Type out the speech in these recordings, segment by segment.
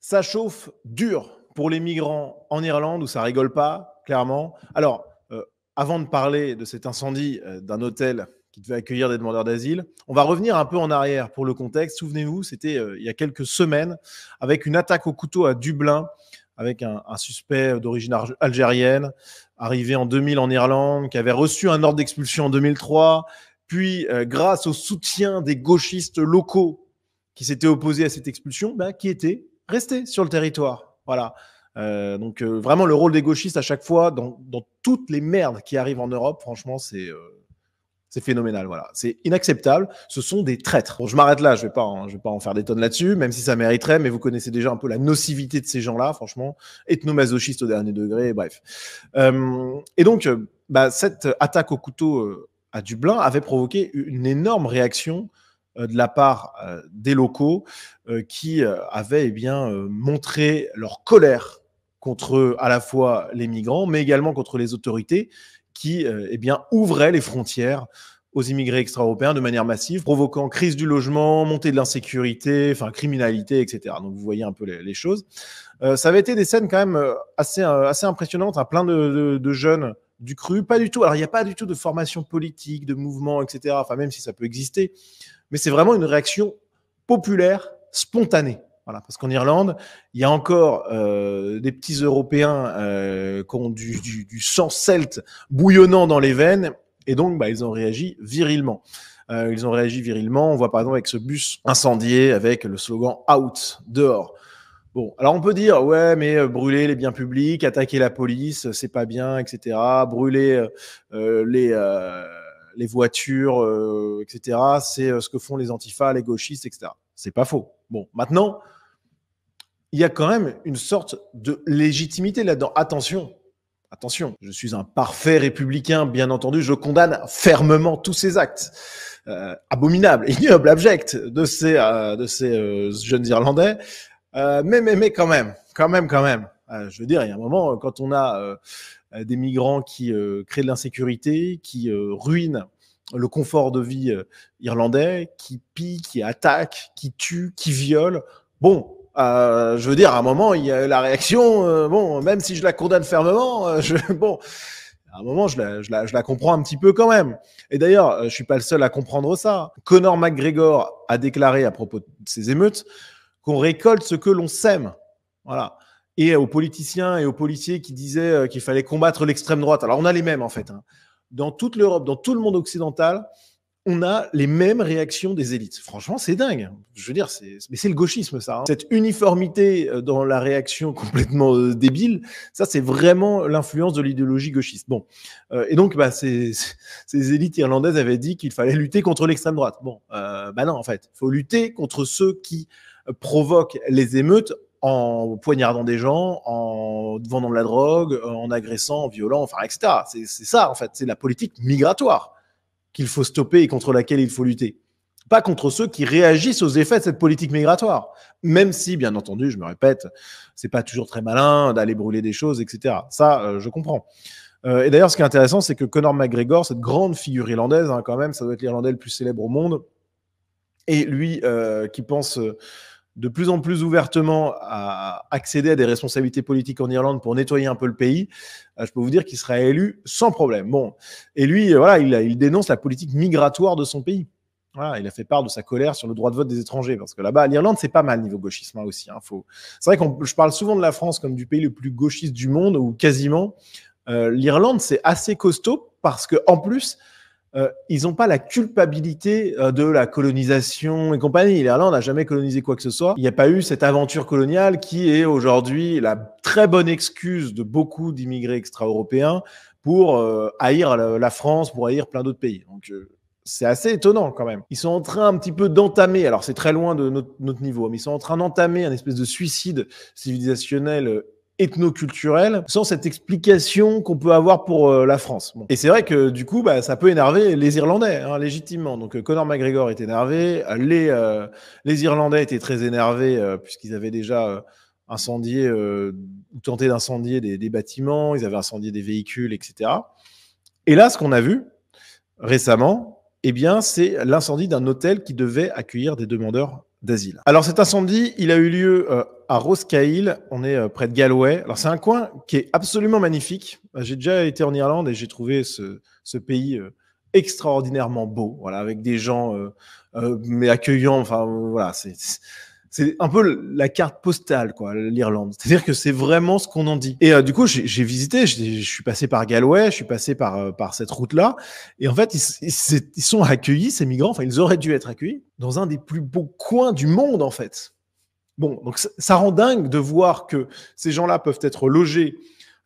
Ça chauffe dur pour les migrants en Irlande où ça rigole pas, clairement. Alors, avant de parler de cet incendie d'un hôtel qui devait accueillir des demandeurs d'asile, on va revenir un peu en arrière pour le contexte. Souvenez-vous, c'était il y a quelques semaines avec une attaque au couteau à Dublin avec un suspect d'origine algérienne arrivé en 2000 en Irlande qui avait reçu un ordre d'expulsion en 2003. Puis, grâce au soutien des gauchistes locaux qui s'étaient opposés à cette expulsion, qui étaient restés sur le territoire. Voilà. Donc vraiment le rôle des gauchistes à chaque fois dans toutes les merdes qui arrivent en Europe, franchement, c'est phénoménal. Voilà. C'est inacceptable. Ce sont des traîtres. Bon, je m'arrête là. Je vais pas en faire des tonnes là-dessus, même si ça mériterait. Mais vous connaissez déjà un peu la nocivité de ces gens-là, franchement, ethnomasochistes au dernier degré. Bref. Et donc, cette attaque au couteau à Dublin avait provoqué une énorme réaction de la part des locaux qui avaient montré leur colère contre à la fois les migrants, mais également contre les autorités qui ouvraient les frontières aux immigrés extra-européens de manière massive, provoquant crise du logement, montée de l'insécurité, criminalité, etc. Donc vous voyez un peu les choses. Ça avait été des scènes quand même assez impressionnantes, hein, plein de jeunes du cru, pas du tout. Alors il n'y a pas du tout de formation politique, de mouvement, etc. Enfin même si ça peut exister, mais c'est vraiment une réaction populaire, spontanée. Voilà, parce qu'en Irlande, il y a encore des petits Européens qui ont du sang celte bouillonnant dans les veines, et donc ils ont réagi virilement. On voit par exemple avec ce bus incendié avec le slogan « Out », dehors. Bon, alors on peut dire, ouais, mais brûler les biens publics, attaquer la police, c'est pas bien, etc. Brûler les voitures, etc. C'est ce que font les antifas, les gauchistes, etc. C'est pas faux. Bon, maintenant, il y a quand même une sorte de légitimité là-dedans. Attention, je suis un parfait républicain, bien entendu, je condamne fermement tous ces actes abominables, ignobles, abjects de ces jeunes Irlandais. Mais quand même. Je veux dire, il y a un moment, quand on a des migrants qui créent de l'insécurité, qui ruinent le confort de vie irlandais, qui pillent, qui attaquent, qui tuent, qui violent, bon, je veux dire, à un moment, il y a la réaction, même si je la condamne fermement, à un moment, je la comprends un petit peu quand même. Et d'ailleurs, je suis pas le seul à comprendre ça. Conor McGregor a déclaré à propos de ces émeutes qu'on récolte ce que l'on sème. Voilà. Et aux politiciens et aux policiers qui disaient qu'il fallait combattre l'extrême droite. Alors, on a les mêmes, en fait. Hein. Dans toute l'Europe, dans tout le monde occidental, on a les mêmes réactions des élites. Franchement, c'est dingue. Je veux dire, mais c'est le gauchisme, ça. Hein. Cette uniformité dans la réaction complètement débile, ça, c'est vraiment l'influence de l'idéologie gauchiste. Bon. Et donc, ces élites irlandaises avaient dit qu'il fallait lutter contre l'extrême droite. Bon, non, en fait. Il faut lutter contre ceux qui provoquent les émeutes en poignardant des gens, en vendant de la drogue, en agressant, en violant, etc. C'est ça, en fait. C'est la politique migratoire qu'il faut stopper et contre laquelle il faut lutter. Pas contre ceux qui réagissent aux effets de cette politique migratoire. Même si, bien entendu, je me répète, c'est pas toujours très malin d'aller brûler des choses, etc. Ça, je comprends. Et d'ailleurs, ce qui est intéressant, c'est que Conor McGregor, cette grande figure irlandaise, quand même, ça doit être l'Irlandais le plus célèbre au monde, et lui qui pense de plus en plus ouvertement à accéder à des responsabilités politiques en Irlande pour nettoyer un peu le pays, je peux vous dire qu'il sera élu sans problème. Bon, et lui, il dénonce la politique migratoire de son pays. Voilà, il a fait part de sa colère sur le droit de vote des étrangers, parce que là-bas, l'Irlande, c'est pas mal niveau gauchisme aussi. Hein, c'est vrai que je parle souvent de la France comme du pays le plus gauchiste du monde, ou quasiment. L'Irlande, c'est assez costaud, parce que en plus, ils n'ont pas la culpabilité de la colonisation et compagnie. L'Irlande n'a jamais colonisé quoi que ce soit. Il n'y a pas eu cette aventure coloniale qui est aujourd'hui la très bonne excuse de beaucoup d'immigrés extra-européens pour haïr la France, pour haïr plein d'autres pays. Donc, c'est assez étonnant quand même. Ils sont en train un petit peu d'entamer, alors c'est très loin de notre niveau, mais ils sont en train d'entamer un espèce de suicide civilisationnel ethnoculturel sans cette explication qu'on peut avoir pour la France. Bon. Et c'est vrai que du coup, ça peut énerver les Irlandais, hein, légitimement. Donc Conor McGregor est énervé, les Irlandais étaient très énervés puisqu'ils avaient déjà incendié ou tenté d'incendier des bâtiments, ils avaient incendié des véhicules, etc. Et là, ce qu'on a vu récemment, c'est l'incendie d'un hôtel qui devait accueillir des demandeurs d'asile. Alors cet incendie, il a eu lieu à Roskilde, on est près de Galway. Alors c'est un coin qui est absolument magnifique. J'ai déjà été en Irlande et j'ai trouvé ce pays extraordinairement beau, voilà, avec des gens mais accueillants. Enfin voilà, c'est un peu la carte postale, quoi, l'Irlande. C'est-à-dire que c'est vraiment ce qu'on en dit. Et du coup, j'ai visité, je suis passé par Galway, je suis passé par cette route-là. Et en fait, ils sont accueillis, ces migrants, enfin, ils auraient dû être accueillis dans un des plus beaux coins du monde, en fait. Bon, donc ça rend dingue de voir que ces gens-là peuvent être logés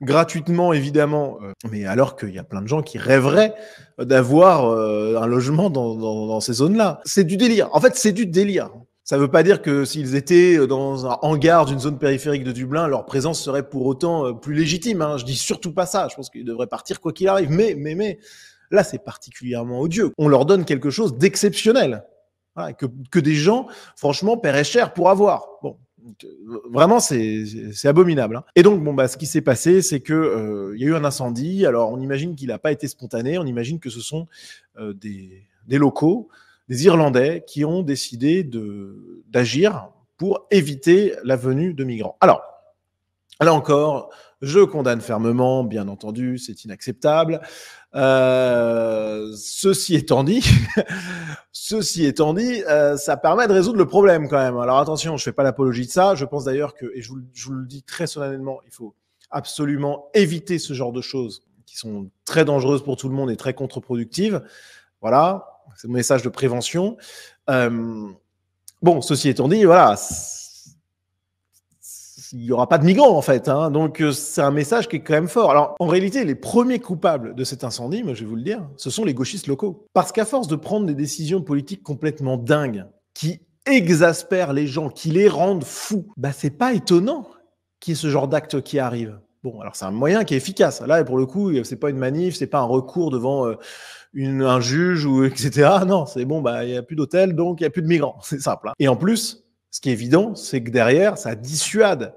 gratuitement, évidemment, mais alors qu'il y a plein de gens qui rêveraient d'avoir un logement dans ces zones-là. C'est du délire. En fait, c'est du délire. Ça ne veut pas dire que s'ils étaient dans un hangar d'une zone périphérique de Dublin, leur présence serait pour autant plus légitime. Hein. Je dis surtout pas ça. Je pense qu'ils devraient partir quoi qu'il arrive. Mais là, c'est particulièrement odieux. On leur donne quelque chose d'exceptionnel. Voilà, que des gens, franchement, paieraient cher pour avoir. Bon, vraiment, c'est abominable. Hein. Et donc, bon, bah, ce qui s'est passé, c'est que y a eu un incendie. Alors, on imagine qu'il n'a pas été spontané. On imagine que ce sont des locaux, des Irlandais, qui ont décidé d'agir pour éviter la venue de migrants. Alors, là encore, je condamne fermement, bien entendu, c'est inacceptable. Ceci étant dit, ça permet de résoudre le problème quand même. Alors attention, je fais pas l'apologie de ça. Je pense d'ailleurs que, et je vous le dis très solennellement, il faut absolument éviter ce genre de choses qui sont très dangereuses pour tout le monde et très contre-productives. Voilà, c'est mon message de prévention. Bon, ceci étant dit, voilà, il n'y aura pas de migrants en fait. Hein, donc c'est un message qui est quand même fort. Alors en réalité, les premiers coupables de cet incendie, moi je vais vous le dire, ce sont les gauchistes locaux. Parce qu'à force de prendre des décisions politiques complètement dingues, qui exaspèrent les gens, qui les rendent fous, bah c'est pas étonnant qu'il y ait ce genre d'acte qui arrive. Bon, alors c'est un moyen qui est efficace. Là, pour le coup, c'est pas une manif, c'est pas un recours devant un juge ou etc. Non, c'est bon, bah il y a plus d'hôtel, donc il y a plus de migrants. C'est simple. Hein. Et en plus, ce qui est évident, c'est que derrière, ça dissuade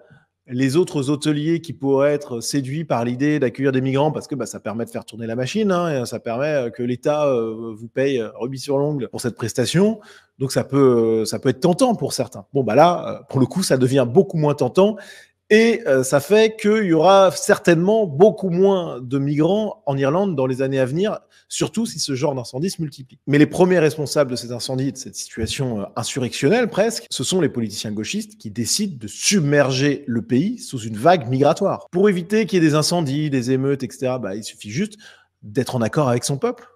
les autres hôteliers qui pourraient être séduits par l'idée d'accueillir des migrants parce que bah, ça permet de faire tourner la machine, hein, et ça permet que l'État vous paye rubis sur l'ongle pour cette prestation. Donc ça peut être tentant pour certains. Bon, bah là, pour le coup, ça devient beaucoup moins tentant. Et ça fait qu'il y aura certainement beaucoup moins de migrants en Irlande dans les années à venir, surtout si ce genre d'incendie se multiplie. Mais les premiers responsables de cet incendie, de cette situation insurrectionnelle presque, ce sont les politiciens gauchistes qui décident de submerger le pays sous une vague migratoire. Pour éviter qu'il y ait des incendies, des émeutes, etc., bah, il suffit juste d'être en accord avec son peuple.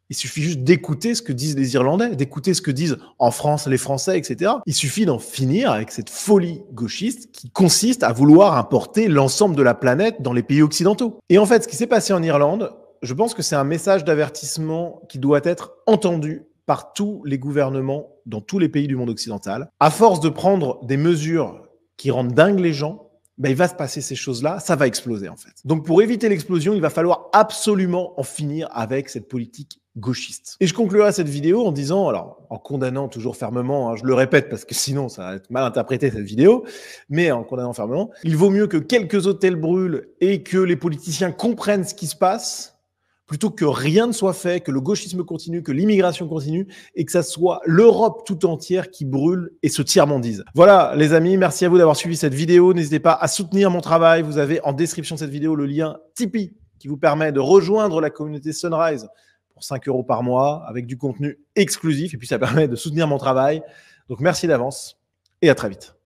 Il suffit juste d'écouter ce que disent les Irlandais, d'écouter ce que disent en France les Français, etc. Il suffit d'en finir avec cette folie gauchiste qui consiste à vouloir importer l'ensemble de la planète dans les pays occidentaux. Et en fait, ce qui s'est passé en Irlande, je pense que c'est un message d'avertissement qui doit être entendu par tous les gouvernements dans tous les pays du monde occidental. À force de prendre des mesures qui rendent dingues les gens, ben, il va se passer ces choses-là, ça va exploser en fait. Donc pour éviter l'explosion, il va falloir absolument en finir avec cette politique gauchiste. Et je conclurai cette vidéo en disant, alors en condamnant toujours fermement, hein, je le répète parce que sinon ça va être mal interprété cette vidéo, mais en condamnant fermement, il vaut mieux que quelques hôtels brûlent et que les politiciens comprennent ce qui se passe, plutôt que rien ne soit fait, que le gauchisme continue, que l'immigration continue, et que ça soit l'Europe tout entière qui brûle et se tiers-mondise. Voilà, les amis, merci à vous d'avoir suivi cette vidéo. N'hésitez pas à soutenir mon travail. Vous avez en description de cette vidéo le lien Tipeee qui vous permet de rejoindre la communauté Sunrise pour 5 € par mois avec du contenu exclusif. Et puis, ça permet de soutenir mon travail. Donc, merci d'avance et à très vite.